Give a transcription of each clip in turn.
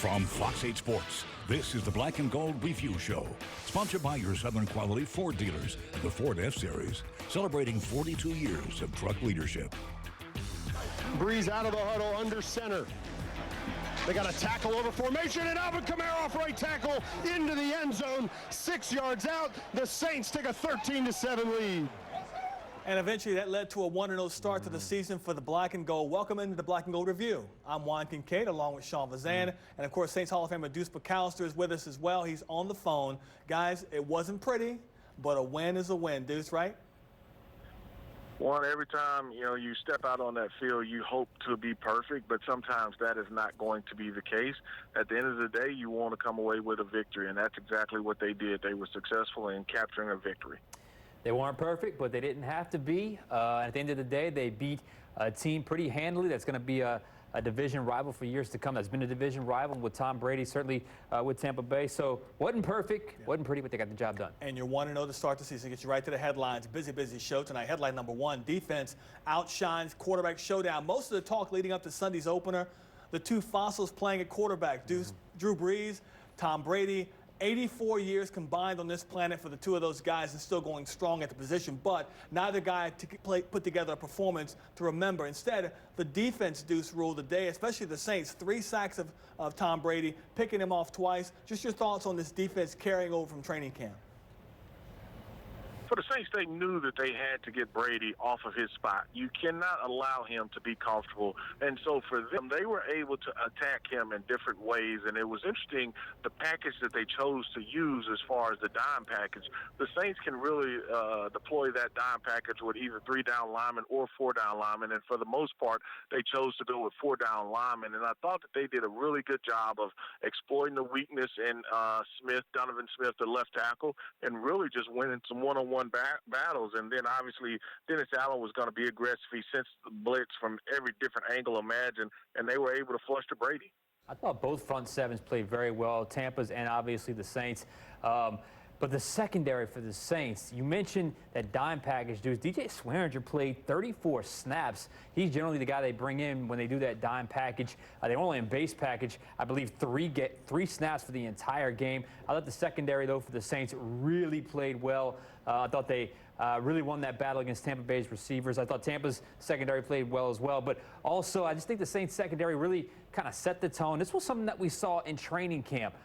From Fox 8 Sports, this is the Black and Gold Review Show, sponsored by your Southern Quality Ford dealers, the Ford F-Series, celebrating 42 years of truck leadership. Breeze out of the huddle under center. They got a tackle over formation, and Alvin Kamara off right tackle into the end zone. 6 yards out, the Saints take a 13-7 lead. And eventually that led to a 1-0 start to the season for the Black and Gold. Welcome into the Black and Gold Review. I'm Juan Kincaid along with Sean Vazan. And of course, Saints Hall of Famer Deuce McAllister is with us as well. He's on the phone. Guys, it wasn't pretty, but a win is a win. Deuce, right? One, every time, you step out on that field, you hope to be perfect, but sometimes that is not going to be the case. At the end of the day, you want to come away with a victory, and that's exactly what they did. They were successful in capturing a victory. They weren't perfect, but they didn't have to be. At the end of the day, they beat a team pretty handily. That's going to be a division rival for years to come. That's been a division rival with Tom Brady, certainly with Tampa Bay. So wasn't perfect, wasn't pretty, but they got the job done. And you're 1-0 to start the season. Get you right to the headlines. Busy show tonight. Headline number one, defense outshines quarterback showdown. Most of the talk leading up to Sunday's opener, the two fossils playing at quarterback, Drew Brees, Tom Brady. 84 years combined on this planet for the two of those guys and still going strong at the position, but neither guy put together a performance to remember. Instead, the defense, Deuce, ruled the day, especially the Saints. 3 sacks of Tom Brady, picking him off twice. Just your thoughts on this defense carrying over from training camp. For the Saints, they knew that they had to get Brady off of his spot. You cannot allow him to be comfortable. And so for them, they were able to attack him in different ways. And it was interesting, the package that they chose to use as far as the dime package. The Saints can really deploy that dime package with either 3-down linemen or 4-down linemen. And for the most part, they chose to go with 4-down linemen. And I thought that they did a really good job of exploiting the weakness in Donovan Smith, the left tackle, and really just winning some one-on-one battles. And then obviously Dennis Allen was going to be aggressive. He sensed the blitz from every different angle imagined, and they were able to flush to Brady. I thought both front sevens played very well, Tampa's and obviously the Saints. But the secondary for the Saints, you mentioned that dime package, dudes. DJ Swearinger played 34 snaps. He's generally the guy they bring in when they do that dime package. They were only in base package, I believe, 3 snaps for the entire game. I thought the secondary, though, for the Saints really played well. I thought they really won that battle against Tampa Bay's receivers. I thought Tampa's secondary played well as well. But also, I just think the Saints secondary really kind of set the tone. This was something that we saw in training camp.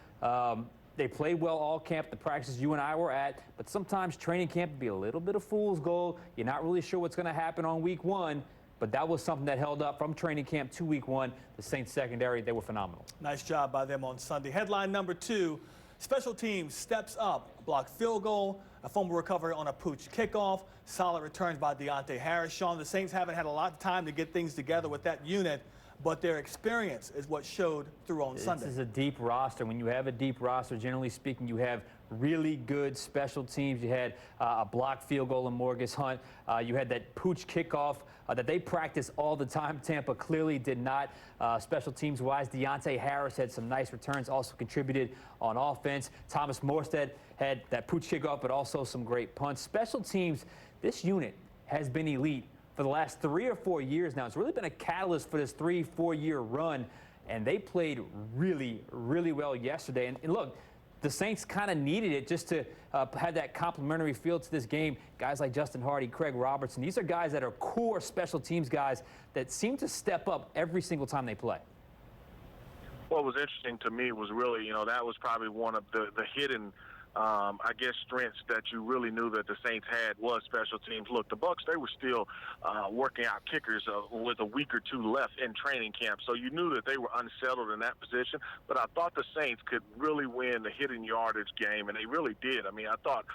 They played well all camp, the practices you and I were at, but sometimes training camp can be a little bit of fool's gold. You're not really sure what's going to happen on week 1, but that was something that held up from training camp to week 1. The Saints secondary, they were phenomenal. Nice job by them on Sunday. Headline number 2, special teams steps up, blocked field goal, a fumble recovery on a pooch kickoff, solid returns by Deontay Harris. Sean, the Saints haven't had a lot of time to get things together with that unit, but their experience is what showed through on Sunday. This is a deep roster. When you have a deep roster, generally speaking, you have really good special teams. You had a blocked field goal in Morgus Hunt. You had that pooch kickoff that they practice all the time. Tampa clearly did not. Special teams-wise, Deontay Harris had some nice returns, also contributed on offense. Thomas Morstead had that pooch kickoff, but also some great punts. Special teams, this unit has been elite for the last 3 or 4 years now. It's really been a catalyst for this 3-4 year run, and they played really well yesterday. And look, the Saints kind of needed it just to have that complementary feel to this game. Guys like Justin Hardy, Craig Robertson, these are guys that are core special teams guys that seem to step up every single time they play. What was interesting to me was really, that was probably one of the hidden strengths that you really knew that the Saints had was special teams. Look, the Bucs, they were still working out kickers with a week or 2 left in training camp, so you knew that they were unsettled in that position. But I thought the Saints could really win the hidden yardage game, and they really did. I mean, I thought,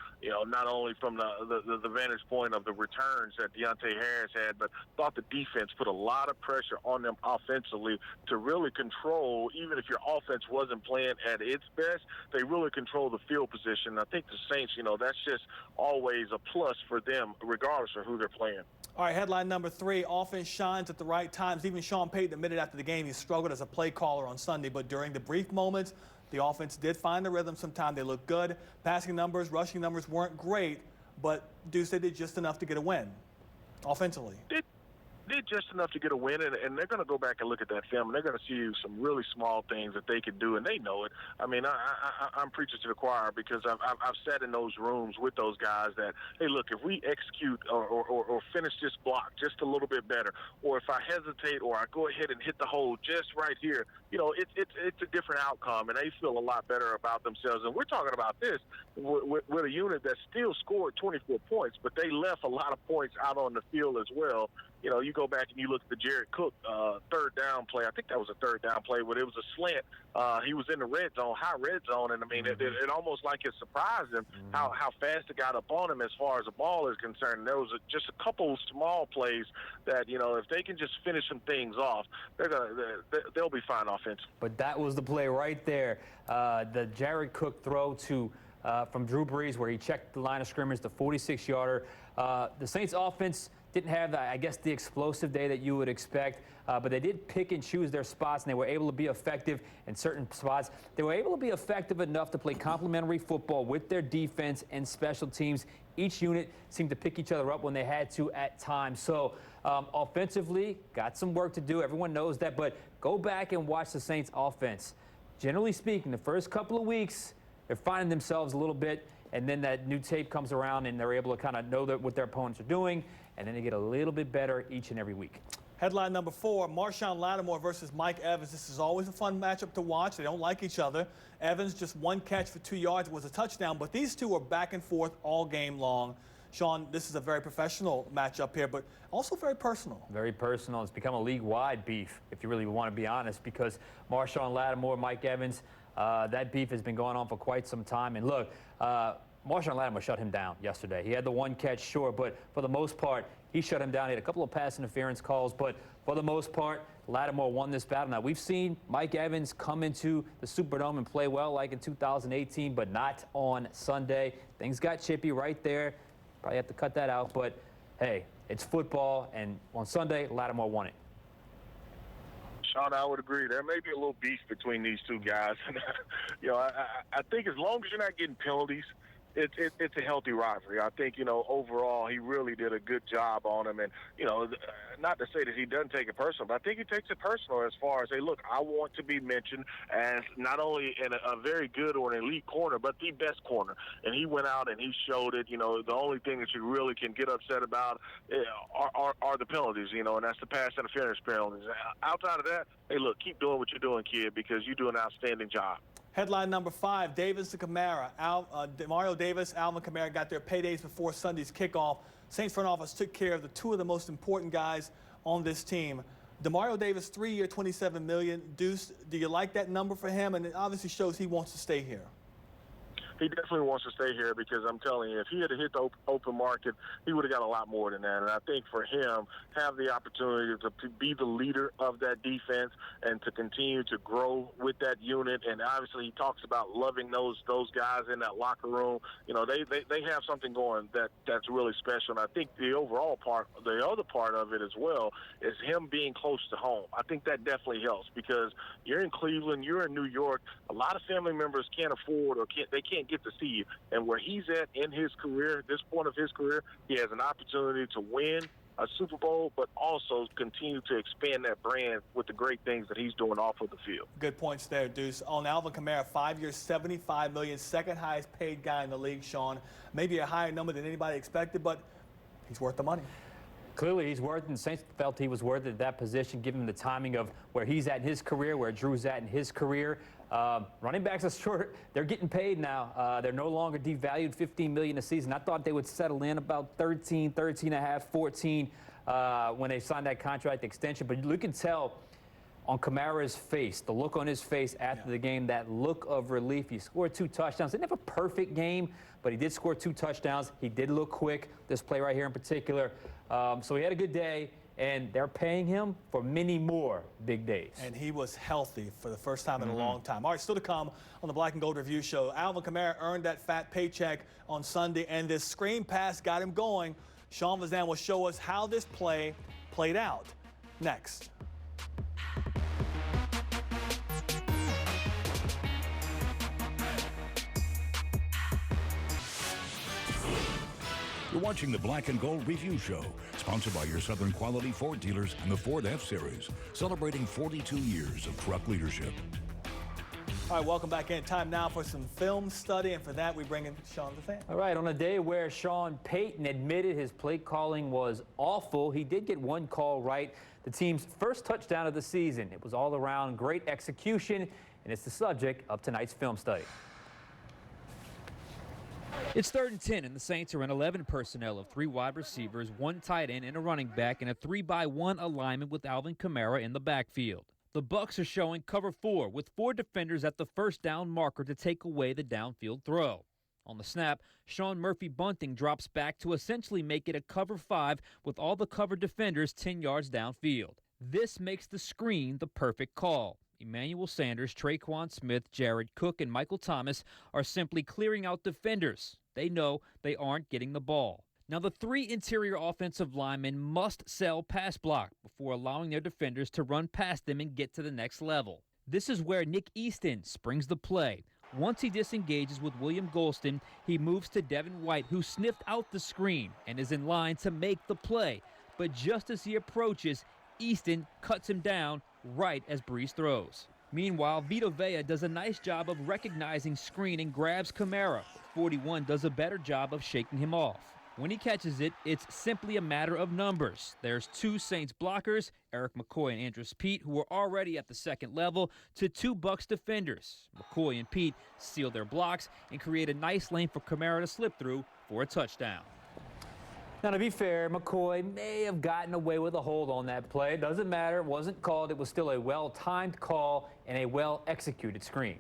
not only from the vantage point of the returns that Deontay Harris had, but thought the defense put a lot of pressure on them offensively to really control, even if your offense wasn't playing at its best, they really control the field position. I think the Saints, that's just always a plus for them, regardless of who they're playing. All right, headline number 3, offense shines at the right times. Even Sean Payton admitted after the game he struggled as a play caller on Sunday, but during the brief moments, the offense did find the rhythm sometime. They looked good. Passing numbers, rushing numbers weren't great, but Deuce, they did just enough to get a win offensively. did just enough to get a win, and they're going to go back and look at that film, and they're going to see some really small things that they can do, and they know it. I mean, I'm preaching to the choir because I've sat in those rooms with those guys that, hey, look, if we execute or finish this block just a little bit better, or if I hesitate or I go ahead and hit the hole just right here, you know, it's a different outcome, and they feel a lot better about themselves. And we're talking about this with a unit that still scored 24 points, but they left a lot of points out on the field as well. You know, you go back and you look at the Jared Cook third down play. I think that was a third down play, but it was a slant. He was in the red zone, high red zone, and I mean, it almost like it surprised him how fast it got up on him as far as the ball is concerned. There was just a couple small plays that, you know, if they can just finish some things off, they'll be fine offensively. But that was the play right there. The Jared Cook throw to from Drew Brees, where he checked the line of scrimmage, the 46-yarder. The Saints offense didn't have, I guess, the explosive day that you would expect, but they did pick and choose their spots, and they were able to be effective in certain spots. They were able to be effective enough to play complementary football with their defense and special teams. Each unit seemed to pick each other up when they had to at times. So offensively, got some work to do. Everyone knows that, but go back and watch the Saints offense. Generally speaking, the first couple of weeks, they're finding themselves a little bit, and then that new tape comes around, and they're able to kind of know what their opponents are doing, and then they get a little bit better each and every week. Headline number 4, Marshawn Lattimore versus Mike Evans. This is always a fun matchup to watch. They don't like each other. Evans, just one catch for 2 yards, was a touchdown, but these two are back and forth all game long. Sean, this is a very professional matchup here, but also very personal. Very personal. It's become a league-wide beef, if you really want to be honest, because Marshawn Lattimore, Mike Evans, that beef has been going on for quite some time. And look, Marshawn Lattimore shut him down yesterday. He had the one catch, sure, but for the most part, he shut him down. He had a couple of pass interference calls, but for the most part, Lattimore won this battle. Now, we've seen Mike Evans come into the Superdome and play well like in 2018, but not on Sunday. Things got chippy right there. Probably have to cut that out, but hey, it's football, and on Sunday, Lattimore won it. Sean, I would agree. There may be a little beef between these two guys. You know, I think as long as you're not getting penalties, it's a healthy rivalry. I think, you know, overall, he really did a good job on him. And, you know, not to say that he doesn't take it personal, but I think he takes it personal as far as, hey, look, I want to be mentioned as not only in a very good or an elite corner, but the best corner. And he went out and he showed it. You know, the only thing that you really can get upset about are the penalties, you know, and that's the pass interference penalties. Outside of that, hey, look, keep doing what you're doing, kid, because you do an outstanding job. Headline number 5, Davis to Kamara. Mario Davis, Alvin Kamara got their paydays before Sunday's kickoff. Saints front office took care of the two of the most important guys on this team. DeMario Davis, 3-year, $27 million. Deuce, do you like that number for him? And it obviously shows he wants to stay here. He definitely wants to stay here because I'm telling you, if he had hit the open market, he would have got a lot more than that. And I think for him, have the opportunity to be the leader of that defense and to continue to grow with that unit. And obviously, he talks about loving those guys in that locker room. You know, they have something going that's really special. And I think the overall part, the other part of it as well, is him being close to home. I think that definitely helps because you're in Cleveland, you're in New York. A lot of family members can't afford or they can't get to see you. And where he's at in his career, this point of his career, he has an opportunity to win a Super Bowl, but also continue to expand that brand with the great things that he's doing off of the field. Good points there, Deuce. On Alvin Kamara, 5 years, $75 million, second highest paid guy in the league, Sean. Maybe a higher number than anybody expected, but he's worth the money. Clearly, he's worth it, and Saints felt he was worth it at that position, given the timing of where he's at in his career, where Drew's at in his career. Running backs are short. They're getting paid now. They're no longer devalued $15 million a season. I thought they would settle in about 13 and a half, 14 when they signed that contract extension. But you can tell on Kamara's face, the look on his face after the game, that look of relief. He scored 2 touchdowns. Didn't have a perfect game, but he did score 2 touchdowns. He did look quick, this play right here in particular. So he had a good day, and they're paying him for many more big days. And he was healthy for the first time in a long time. All right, still to come on the Black and Gold Review Show. Alvin Kamara earned that fat paycheck on Sunday, and this screen pass got him going. Sean Vazan will show us how this play played out next. You're watching the Black and Gold Review Show, Sponsored by your Southern Quality Ford dealers and the Ford F-Series, celebrating 42 years of truck leadership. All right, welcome back in. Time now for some film study, and for that, we bring in Sean the Fan. All right, on a day where Sean Payton admitted his play calling was awful, he did get one call right. The team's first touchdown of the season. It was all around great execution, and it's the subject of tonight's film study. It's 3rd and 10, and the Saints are in 11 personnel of 3 wide receivers, 1 tight end, and a running back, and a 3-by-1 alignment with Alvin Kamara in the backfield. The Bucs are showing cover 4 with 4 defenders at the first down marker to take away the downfield throw. On the snap, Sean Murphy-Bunting drops back to essentially make it a cover 5 with all the cover defenders 10 yards downfield. This makes the screen the perfect call. Emmanuel Sanders, Traquan Smith, Jared Cook, and Michael Thomas are simply clearing out defenders. They know they aren't getting the ball. Now, the 3 interior offensive linemen must sell pass block before allowing their defenders to run past them and get to the next level. This is where Nick Easton springs the play. Once he disengages with William Golston, he moves to Devin White, who sniffed out the screen and is in line to make the play. But just as he approaches, Easton cuts him down right as Breeze throws. Meanwhile, Vita Vea does a nice job of recognizing screen and grabs Kamara. 41 does a better job of shaking him off. When he catches it, it's simply a matter of numbers. There's 2 Saints blockers, Eric McCoy and Andrus Peat, who are already at the second level, to 2 Bucs defenders. McCoy and Peat seal their blocks and create a nice lane for Kamara to slip through for a touchdown. Now, to be fair, McCoy may have gotten away with a hold on that play. It doesn't matter. It wasn't called. It was still a well-timed call and a well-executed screen.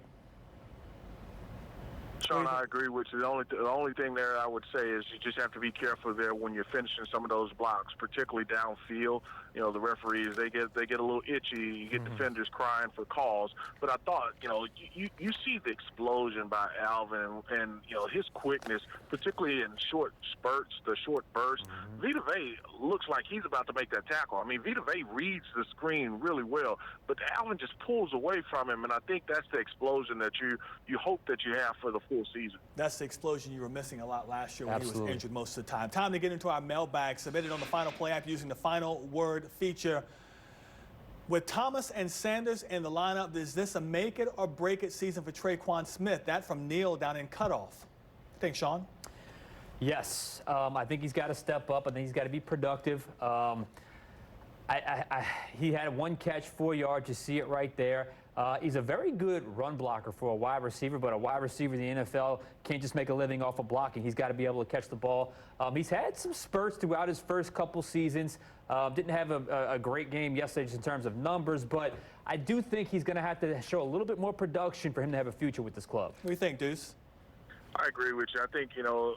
Sean, I agree with you. The only thing there I would say is you just have to be careful there when you're finishing some of those blocks, particularly downfield. You know, the referees, they get a little itchy. You get defenders crying for calls. But I thought, you know, you see the explosion by Alvin and you know, his quickness, particularly in short spurts, the short bursts. Vita Vea looks like he's about to make that tackle. I mean, Vita Vea reads the screen really well, but Alvin just pulls away from him, and I think that's the explosion that you hope that you have for the full season. That's the explosion you were missing a lot last year when he was injured most of the time. Time to get into our mailbag submitted on the final play after using the final word feature. With Thomas and Sanders in the lineup, is this a make it or break it season for Traquan Smith? That from Neil down in Cutoff. Thanks, Sean. Yes, I think he's got to step up. I think he's got to be productive. He had 1 catch, 4 yards. You see it right there. He's a very good run blocker for a wide receiver, but a wide receiver in the NFL can't just make a living off of blocking. He's got to be able to catch the ball. He's had some spurts throughout his first couple seasons. Didn't have a great game yesterday just in terms of numbers, but I do think he's going to have to show a little bit more production for him to have a future with this club. What do you think, Deuce? I agree with you. I think, you know,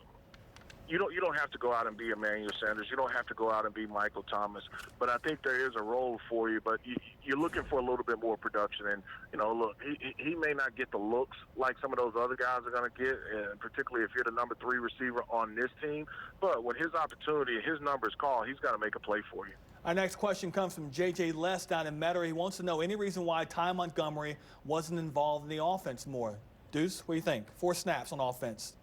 you don't have to go out and be Emmanuel Sanders. You don't have to go out and be Michael Thomas. But I think there is a role for you. But you're looking for a little bit more production. And, you know, look, he may not get the looks like some of those other guys are going to get, and particularly if you're the number 3 receiver on this team. But when his opportunity, his number is called, he's got to make a play for you. Our next question comes from J.J. Les down in Metairie. He wants to know any reason why Ty Montgomery wasn't involved in the offense more. Deuce, what do you think? 4 snaps on offense.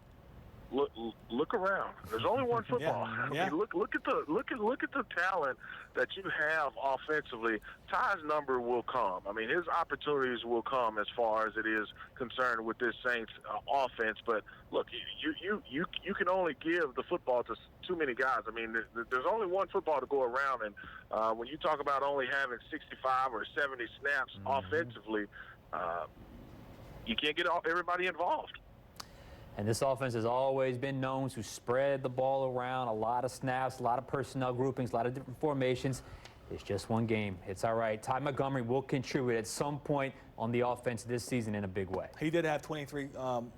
Look around. There's only one football. Yeah. I mean, look at the talent that you have offensively. Ty's number will come. I mean, his opportunities will come as far as it is concerned with this Saints offense. But look, you can only give the football to too many guys. I mean, there's only one football to go around, and when you talk about only having 65 or 70 snaps offensively, you can't get everybody involved. And this offense has always been known to spread the ball around, a lot of snaps, a lot of personnel groupings, a lot of different formations. It's just one game. It's all right. Ty Montgomery will contribute at some point on the offense this season in a big way. He did have 23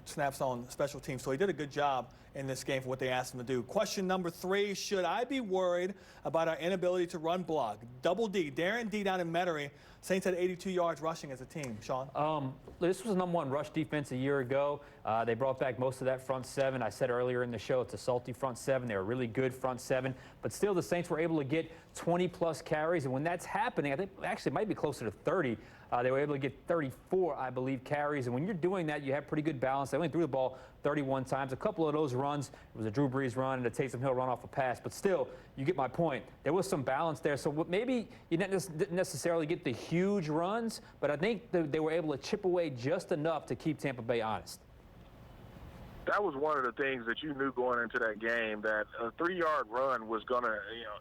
snaps on special teams, so he did a good job in this game for what they asked him to do. Question number 3, should I be worried about our inability to run block? Double D, Darren D down in Metairie. Saints had 82 yards rushing as a team. Sean? This was the #1 rush defense a year ago. They brought back most of that front 7. I said earlier in the show it's a salty front 7. They're a really good front 7. But still, the Saints were able to get 20-plus carries. And when that's happening, I think actually it might be closer to 30. They were able to get 34, I believe, carries. And when you're doing that, you have pretty good balance. They only threw the ball 31 times. A couple of those runs, it was a Drew Brees run and a Taysom Hill run off a pass. But still, you get my point. There was some balance there. So maybe you didn't necessarily get the huge runs, but I think they were able to chip away just enough to keep Tampa Bay honest. That was one of the things that you knew going into that game, that a 3-yard run was going to,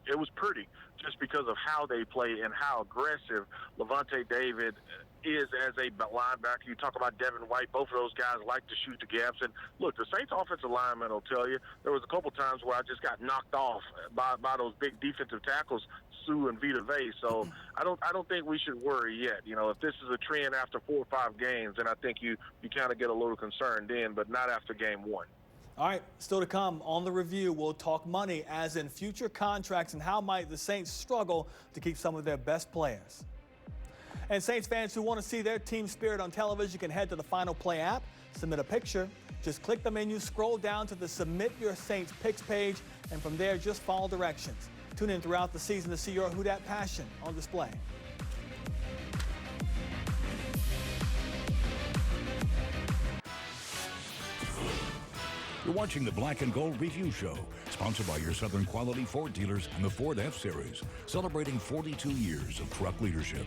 it was pretty just because of how they play and how aggressive Levante David is as a linebacker. You talk about Devin White. Both of those guys like to shoot the gaps. And, look, the Saints offensive lineman will tell you there was a couple times where I just got knocked off by those big defensive tackles, Sue and Vita Vea. So I don't think we should worry yet. If this is a trend after 4 or 5 games, then I think you kind of get a little concerned then, but not after game 1. All right, still to come on the review, we'll talk money as in future contracts and how might the Saints struggle to keep some of their best players. And Saints fans who want to see their team spirit on television can head to the Final Play app, submit a picture, just click the menu, scroll down to the Submit Your Saints Picks page, and from there just follow directions. Tune in throughout the season to see your Who Dat passion on display. You're watching the Black and Gold Review Show, sponsored by your Southern Quality Ford dealers and the Ford F-Series, celebrating 42 years of truck leadership.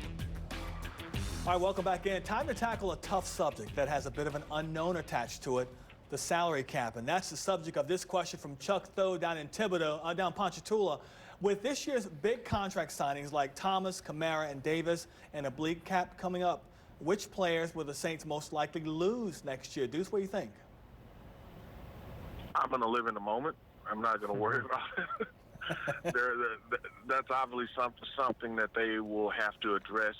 All right, welcome back in. Time to tackle a tough subject that has a bit of an unknown attached to it, the salary cap. And that's the subject of this question from Chuck Thoe down in Thibodaux, down Ponchatoula. With this year's big contract signings like Thomas, Kamara, and Davis, and a bleak cap coming up, which players will the Saints most likely lose next year? Deuce, what do you think? I'm going to live in the moment. I'm not going to worry about it. That's obviously something that they will have to address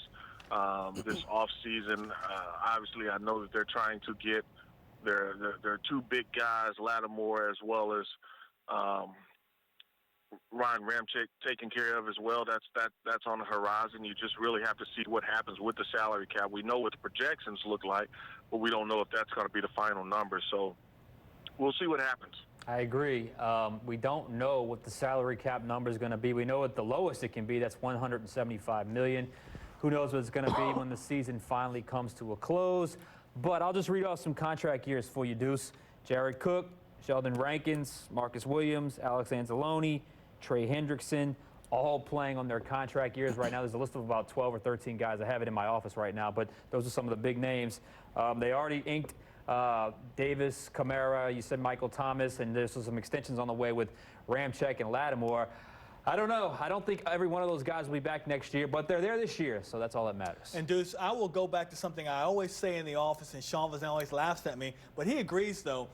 this offseason. Obviously, I know that they're trying to get their 2 big guys, Lattimore as well as Ryan Ramczyk, taken care of as well. That's on the horizon. You just really have to see what happens with the salary cap. We know what the projections look like, but we don't know if that's going to be the final number. So we'll see what happens. I agree. We don't know what the salary cap number is going to be. We know what the lowest it can be. That's $175 million. Who knows what it's going to be when the season finally comes to a close. But I'll just read off some contract years for you, Deuce. Jared Cook, Sheldon Rankins, Marcus Williams, Alex Anzalone, Trey Hendrickson, all playing on their contract years right now. There's a list of about 12 or 13 guys. I have it in my office right now, but those are some of the big names. They already inked Davis, Kamara, you said Michael Thomas, and there's some extensions on the way with Ramczyk and Lattimore. I don't know. I don't think every one of those guys will be back next year, but they're there this year, so that's all that matters. And Deuce, I will go back to something I always say in the office, and Sean Vazan always laughs at me, but he agrees, though.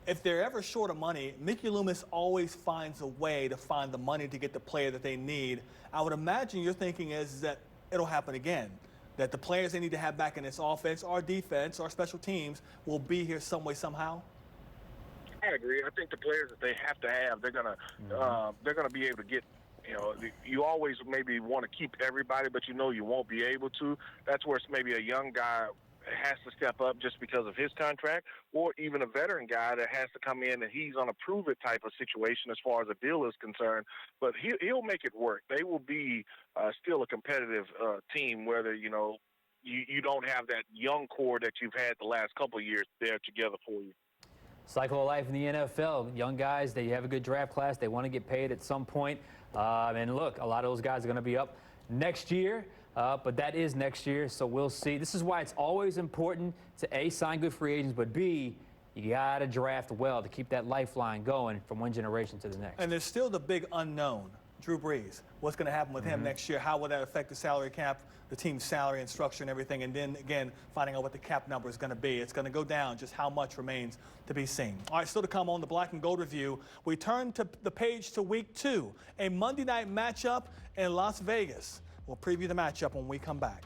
If they're ever short of money, Mickey Loomis always finds a way to find the money to get the player that they need. I would imagine your thinking is that it'll happen again, that the players they need to have back in this offense or defense or special teams will be here some way, somehow. I agree. I think the players that they have to have, they're gonna be able to get. You always maybe want to keep everybody, but you won't be able to. That's where it's maybe a young guy has to step up just because of his contract, or even a veteran guy that has to come in and he's on a prove-it type of situation as far as a deal is concerned. But he'll make it work. They will be still a competitive team, whether, you don't have that young core that you've had the last couple of years there together for you. Cycle of life in the NFL. Young guys, they have a good draft class. They want to get paid at some point. And look, a lot of those guys are going to be up next year. But that is next year, so we'll see. This is why it's always important to A, sign good free agents, but B, you got to draft well to keep that lifeline going from one generation to the next. And there's still the big unknown, Drew Brees. What's going to happen with him next year? How will that affect the salary cap, the team's salary and structure and everything? And then, again, finding out what the cap number is going to be. It's going to go down. Just how much remains to be seen. All right, still to come on the Black and Gold Review. We turn to the page to Week 2, a Monday night matchup in Las Vegas. We'll preview the matchup when we come back.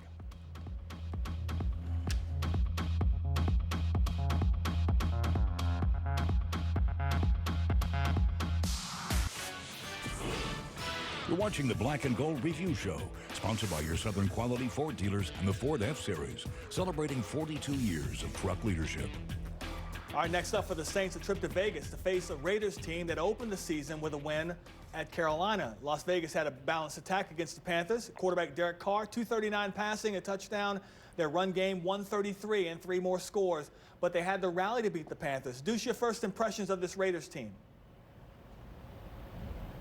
You're watching the Black and Gold Review Show, sponsored by your Southern Quality Ford dealers and the Ford F-Series, celebrating 42 years of truck leadership. All right, next up for the Saints, a trip to Vegas to face a Raiders team that opened the season with a win at Carolina. Las Vegas had a balanced attack against the Panthers. Quarterback Derek Carr, 239 passing, a touchdown. Their run game, 133 and 3 more scores. But they had the rally to beat the Panthers. Deuce, your first impressions of this Raiders team?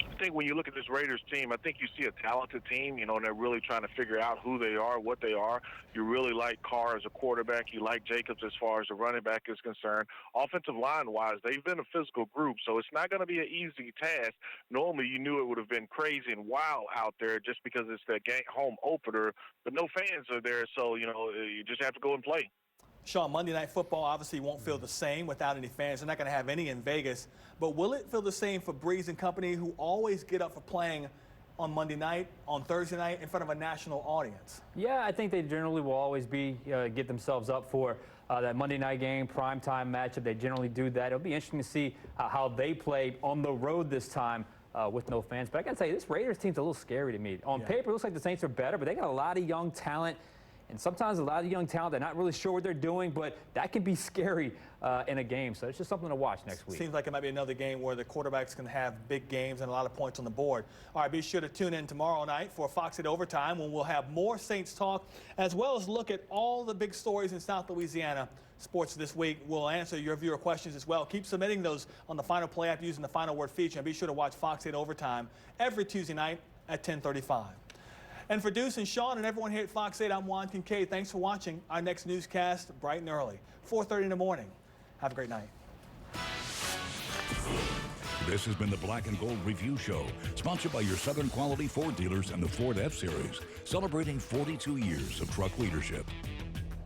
I think when you look at this Raiders team, I think you see a talented team, and they're really trying to figure out who they are, what they are. You really like Carr as a quarterback. You like Jacobs as far as the running back is concerned. Offensive line-wise, they've been a physical group, so it's not going to be an easy task. Normally, you knew it would have been crazy and wild out there just because it's the home opener, but no fans are there, so, you just have to go and play. Sean, Monday Night Football obviously won't feel the same without any fans. They're not going to have any in Vegas. But will it feel the same for Breeze and company, who always get up for playing on Monday night, on Thursday night, in front of a national audience? Yeah, I think they generally will always get themselves up for that Monday night game, primetime matchup. They generally do that. It'll be interesting to see how they play on the road this time with no fans. But I got to tell you, this Raiders team's a little scary to me. On paper, it looks like the Saints are better, but they got a lot of young talent. And sometimes a lot of young talent, they're not really sure what they're doing, but that can be scary in a game. So it's just something to watch next week. Seems like it might be another game where the quarterbacks can have big games and a lot of points on the board. All right, be sure to tune in tomorrow night for Fox 8 Overtime, when we'll have more Saints talk, as well as look at all the big stories in South Louisiana sports this week. We'll answer your viewer questions as well. Keep submitting those on the Final Play app using the Final Word feature. And be sure to watch Fox 8 Overtime every Tuesday night at 10:35. And for Deuce and Sean and everyone here at Fox 8, I'm Juan Kincaid. Thanks for watching our next newscast bright and early, 4:30 in the morning. Have a great night. This has been the Black and Gold Review Show, sponsored by your Southern Quality Ford dealers and the Ford F-Series, celebrating 42 years of truck leadership.